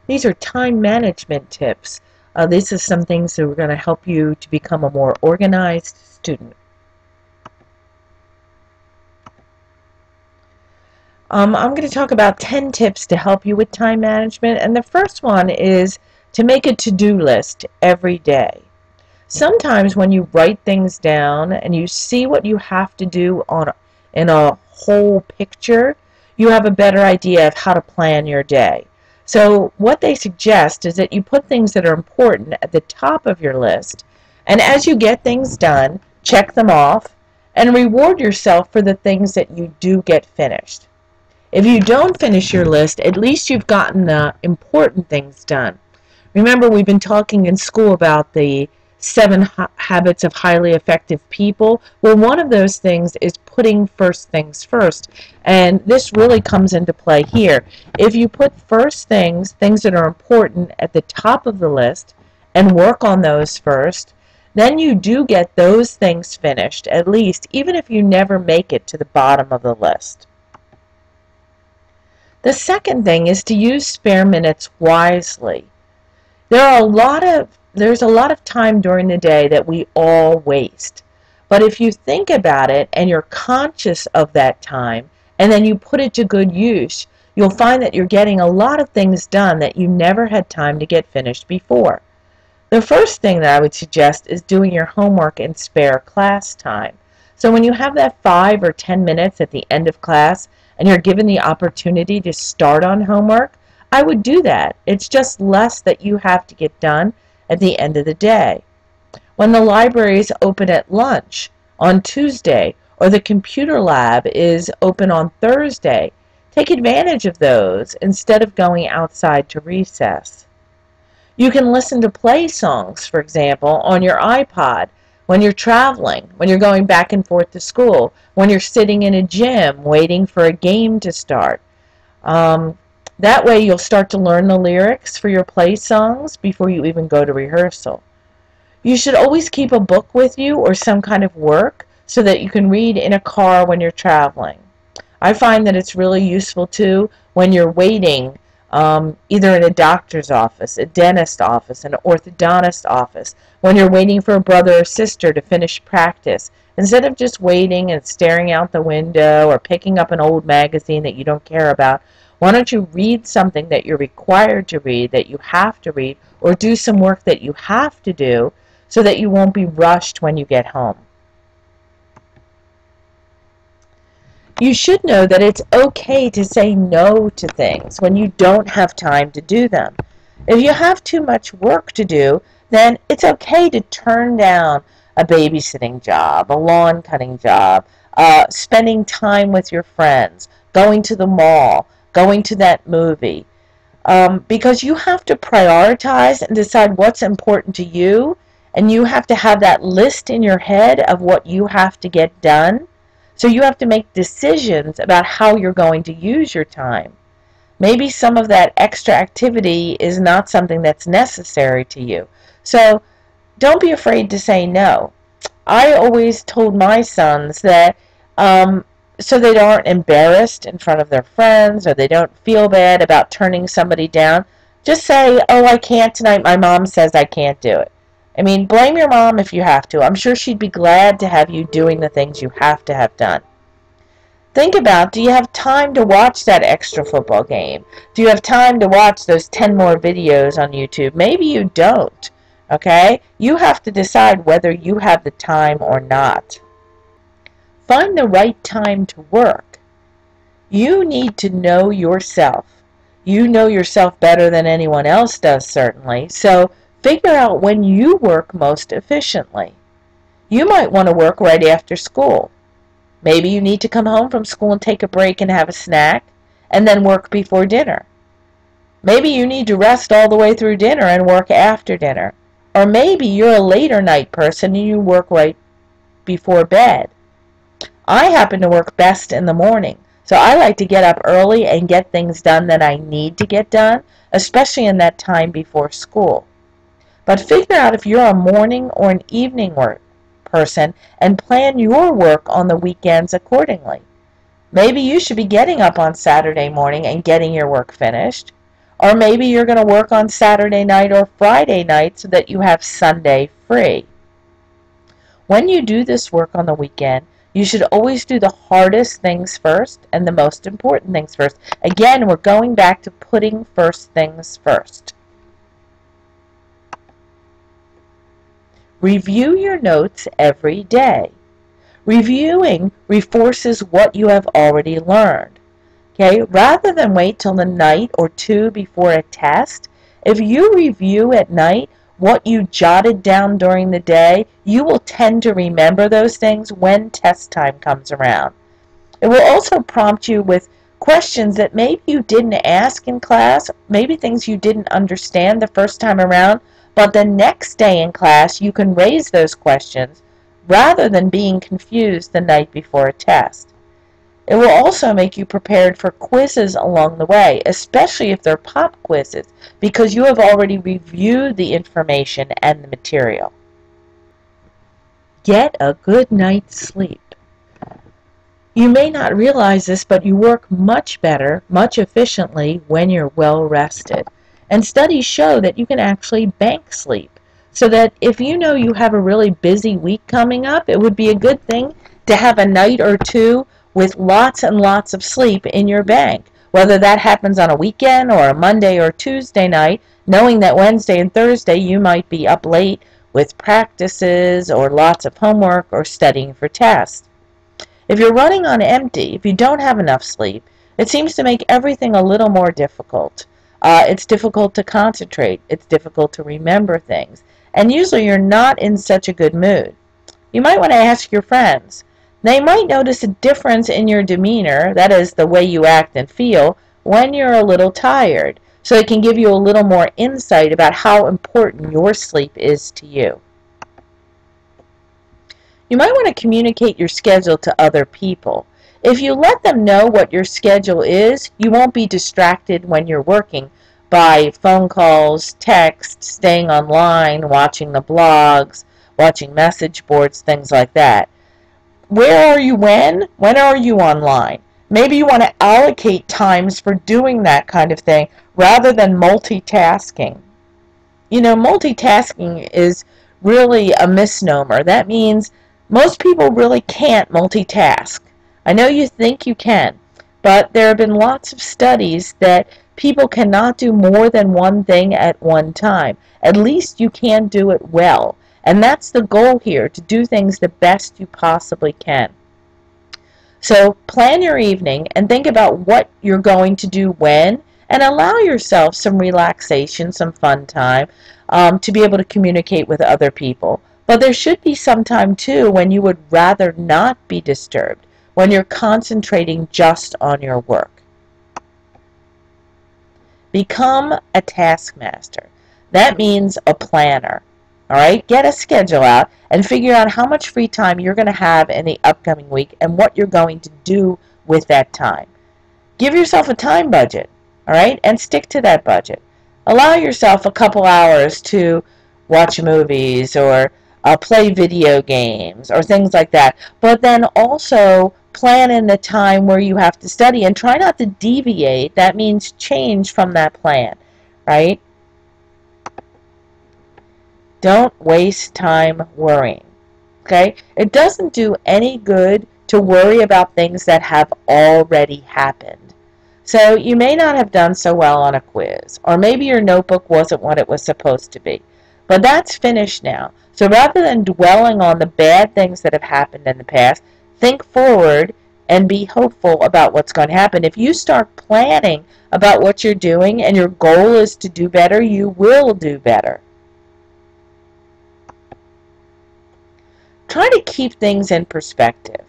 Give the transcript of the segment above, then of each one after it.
These are time management tips. These are some things that are going to help you to become a more organized student. I'm going to talk about 10 tips to help you with time management, and the first one is to make a to-do list every day. Sometimes when you write things down and you see what you have to do in a whole picture, you have a better idea of how to plan your day. So what they suggest is that you put things that are important at the top of your list, and as you get things done, check them off and reward yourself for the things that you do get finished. If you don't finish your list, at least you've gotten the important things done. Remember, we've been talking in school about the 7 habits of highly effective people. Well, one of those things is putting first things first. And this really comes into play here. If you put first things that are important at the top of the list and work on those first, then you do get those things finished, at least, even if you never make it to the bottom of the list. The second thing is to use spare minutes wisely. There's a lot of time during the day that we all waste. But if you think about it and you're conscious of that time and then you put it to good use, you'll find that you're getting a lot of things done that you never had time to get finished before. The first thing that I would suggest is doing your homework in spare class time. So when you have that 5 or 10 minutes at the end of class and you're given the opportunity to start on homework, I would do that. It's just less that you have to get done at the end of the day. When the library is open at lunch on Tuesday or the computer lab is open on Thursday, take advantage of those instead of going outside to recess. You can listen to play songs, for example, on your iPod when you're traveling, when you're going back and forth to school, when you're sitting in a gym waiting for a game to start. That way you'll start to learn the lyrics for your play songs before you even go to rehearsal. You should always keep a book with you or some kind of work so that you can read in a car when you're traveling. I find that it's really useful too when you're waiting either in a doctor's office, a dentist office, an orthodontist office, when you're waiting for a brother or sister to finish practice. Instead of just waiting and staring out the window or picking up an old magazine that you don't care about, why don't you read something that you're required to read, that you have to read, or do some work that you have to do so that you won't be rushed when you get home. You should know that it's okay to say no to things when you don't have time to do them. If you have too much work to do, then it's okay to turn down a babysitting job, a lawn cutting job, spending time with your friends, going to the mall, going to that movie. Because you have to prioritize and decide what's important to you, and you have to have that list in your head of what you have to get done. So you have to make decisions about how you're going to use your time. Maybe some of that extra activity is not something that's necessary to you. So don't be afraid to say no. I always told my sons that so they aren't embarrassed in front of their friends or they don't feel bad about turning somebody down, just say, oh, I can't tonight. My mom says I can't do it. I mean, blame your mom if you have to. I'm sure she'd be glad to have you doing the things you have to have done. Think about, do you have time to watch that extra football game? Do you have time to watch those 10 more videos on YouTube? Maybe you don't, okay? You have to decide whether you have the time or not. Find the right time to work. You need to know yourself. You know yourself better than anyone else does, certainly, so figure out when you work most efficiently. You might want to work right after school. Maybe you need to come home from school and take a break and have a snack, and then work before dinner. Maybe you need to rest all the way through dinner and work after dinner. Or maybe you're a later night person and you work right before bed. I happen to work best in the morning, so I like to get up early and get things done that I need to get done, especially in that time before school. But figure out if you're a morning or an evening work person and plan your work on the weekends accordingly. Maybe you should be getting up on Saturday morning and getting your work finished. Or maybe you're going to work on Saturday night or Friday night so that you have Sunday free. When you do this work on the weekend, you should always do the hardest things first and the most important things first. Again, we're going back to putting first things first. Review your notes every day. Reviewing reinforces what you have already learned. Okay, rather than wait till the night or two before a test, if you review at night what you jotted down during the day, you will tend to remember those things when test time comes around. It will also prompt you with questions that maybe you didn't ask in class, maybe things you didn't understand the first time around, but the next day in class you can raise those questions rather than being confused the night before a test. It will also make you prepared for quizzes along the way, especially if they're pop quizzes, because you have already reviewed the information and the material. Get a good night's sleep. You may not realize this, but you work much better, much efficiently when you're well rested. And studies show that you can actually bank sleep, so that if you know you have a really busy week coming up, it would be a good thing to have a night or two with lots and lots of sleep in your bank. Whether that happens on a weekend or a Monday or Tuesday night, knowing that Wednesday and Thursday you might be up late with practices or lots of homework or studying for tests. If you're running on empty, if you don't have enough sleep, it seems to make everything a little more difficult. It's difficult to concentrate. It's difficult to remember things. And usually you're not in such a good mood. You might want to ask your friends. They might notice a difference in your demeanor, that is, the way you act and feel, when you're a little tired. So it can give you a little more insight about how important your sleep is to you. You might want to communicate your schedule to other people. If you let them know what your schedule is, you won't be distracted when you're working by phone calls, texts, staying online, watching the blogs, watching message boards, things like that. Where are you when? When are you online? Maybe you want to allocate times for doing that kind of thing rather than multitasking. You know, multitasking is really a misnomer. That means most people really can't multitask. I know you think you can, but there have been lots of studies that people cannot do more than one thing at one time. At least you can do it well. And that's the goal here, to do things the best you possibly can. So plan your evening and think about what you're going to do when, and allow yourself some relaxation, some fun time, to be able to communicate with other people. But there should be some time, too, when you would rather not be disturbed, when you're concentrating just on your work. Become a taskmaster. That means a planner. All right? Get a schedule out and figure out how much free time you're going to have in the upcoming week and what you're going to do with that time. Give yourself a time budget, all right? And stick to that budget. Allow yourself a couple hours to watch movies or play video games or things like that. But then also plan in the time where you have to study and try not to deviate. That means change from that plan, right? Don't waste time worrying, okay? It doesn't do any good to worry about things that have already happened. So you may not have done so well on a quiz, or maybe your notebook wasn't what it was supposed to be. But that's finished now. So rather than dwelling on the bad things that have happened in the past, think forward and be hopeful about what's going to happen. If you start planning about what you're doing and your goal is to do better, you will do better. Try to keep things in perspective,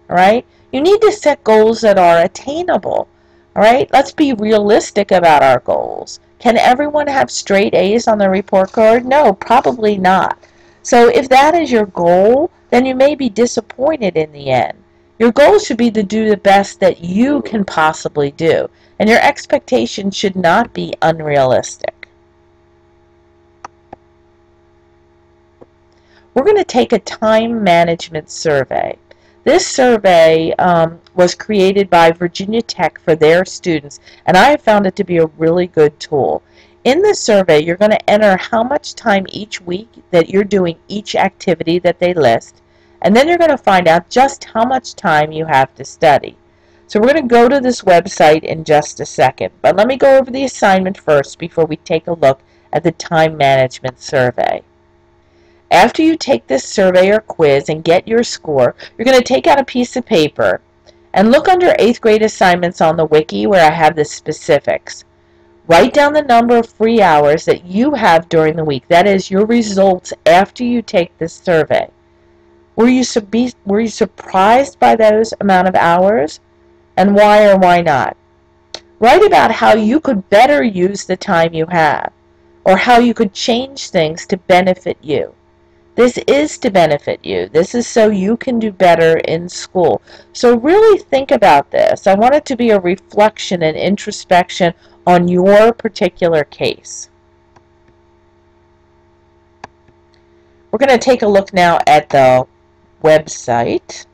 all right? You need to set goals that are attainable, all right? Let's be realistic about our goals. Can everyone have straight A's on their report card? No, probably not. So if that is your goal, then you may be disappointed in the end. Your goal should be to do the best that you can possibly do, and your expectations should not be unrealistic. We're going to take a time management survey. This survey was created by Virginia Tech for their students, and I have found it to be a really good tool. In this survey, you're going to enter how much time each week that you're doing each activity that they list, and then you're going to find out just how much time you have to study. So we're going to go to this website in just a second, but let me go over the assignment first before we take a look at the time management survey. After you take this survey or quiz and get your score, you're going to take out a piece of paper and look under 8th grade assignments on the wiki where I have the specifics. Write down the number of free hours that you have during the week. That is your results after you take this survey. Were you surprised by those amount of hours? And why or why not? Write about how you could better use the time you have, or how you could change things to benefit you. This is to benefit you. This is so you can do better in school. So really think about this. I want it to be a reflection and introspection on your particular case. We're going to take a look now at the website.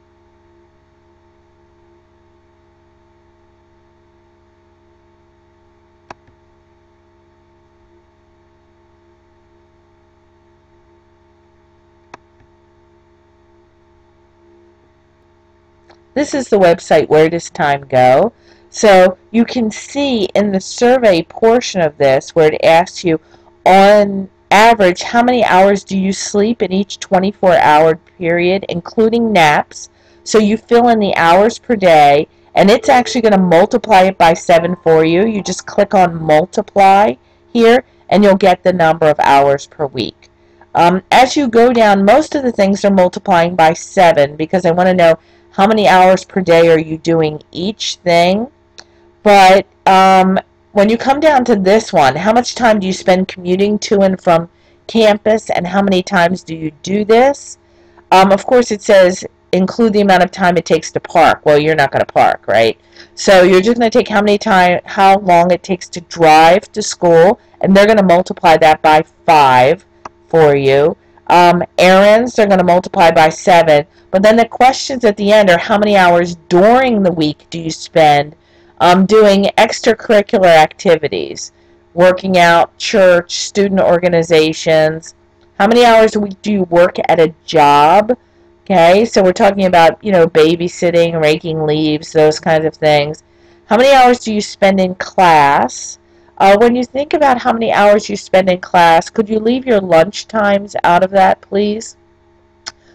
This is the website, Where Does Time Go? So you can see in the survey portion of this where it asks you, on average, how many hours do you sleep in each 24-hour period, including naps? So you fill in the hours per day, and it's actually going to multiply it by 7 for you. You just click on multiply here, and you'll get the number of hours per week. As you go down, most of the things are multiplying by 7 because I want to know how many hours per day are you doing each thing. But when you come down to this one, how much time do you spend commuting to and from campus, and how many times do you do this? Of course, it says include the amount of time it takes to park. Well, you're not going to park, right? So you're just going to take how long it takes to drive to school, and they're going to multiply that by 5 for you. Errands, they're going to multiply by 7. But then the questions at the end are how many hours during the week do you spend doing extracurricular activities, working out, church, student organizations. How many hours a week do you work at a job? Okay, so we're talking about, babysitting, raking leaves, those kinds of things. How many hours do you spend in class? When you think about how many hours you spend in class, could you leave your lunch times out of that, please?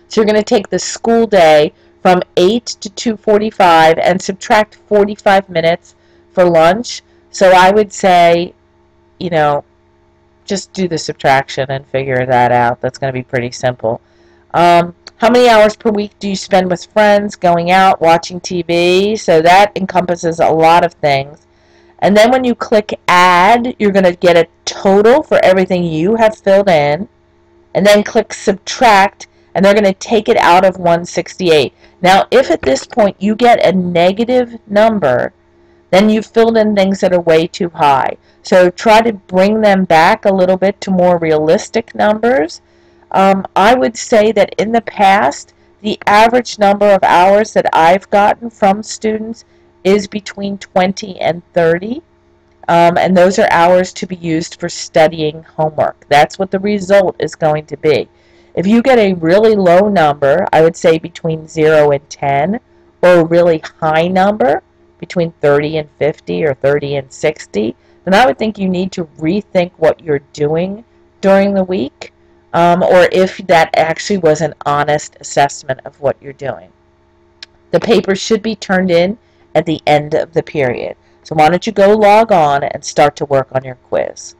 So you're going to take the school day from 8 to 2:45 and subtract 45 minutes for lunch. So I would say, just do the subtraction and figure that out. That's going to be pretty simple. How many hours per week do you spend with friends, going out, watching TV? So that encompasses a lot of things. And then when you click add, you're going to get a total for everything you have filled in. And then click subtract, and they're going to take it out of 168. Now, if at this point you get a negative number, then you've filled in things that are way too high. So try to bring them back a little bit to more realistic numbers. I would say that in the past, the average number of hours that I've gotten from students is between 20 and 30. And those are hours to be used for studying homework. That's what the result is going to be. If you get a really low number, I would say between 0 and 10, or a really high number, between 30 and 50 or 30 and 60, then I would think you need to rethink what you're doing during the week, or if that actually was an honest assessment of what you're doing. The paper should be turned in at the end of the period. So why don't you go log on and start to work on your quiz.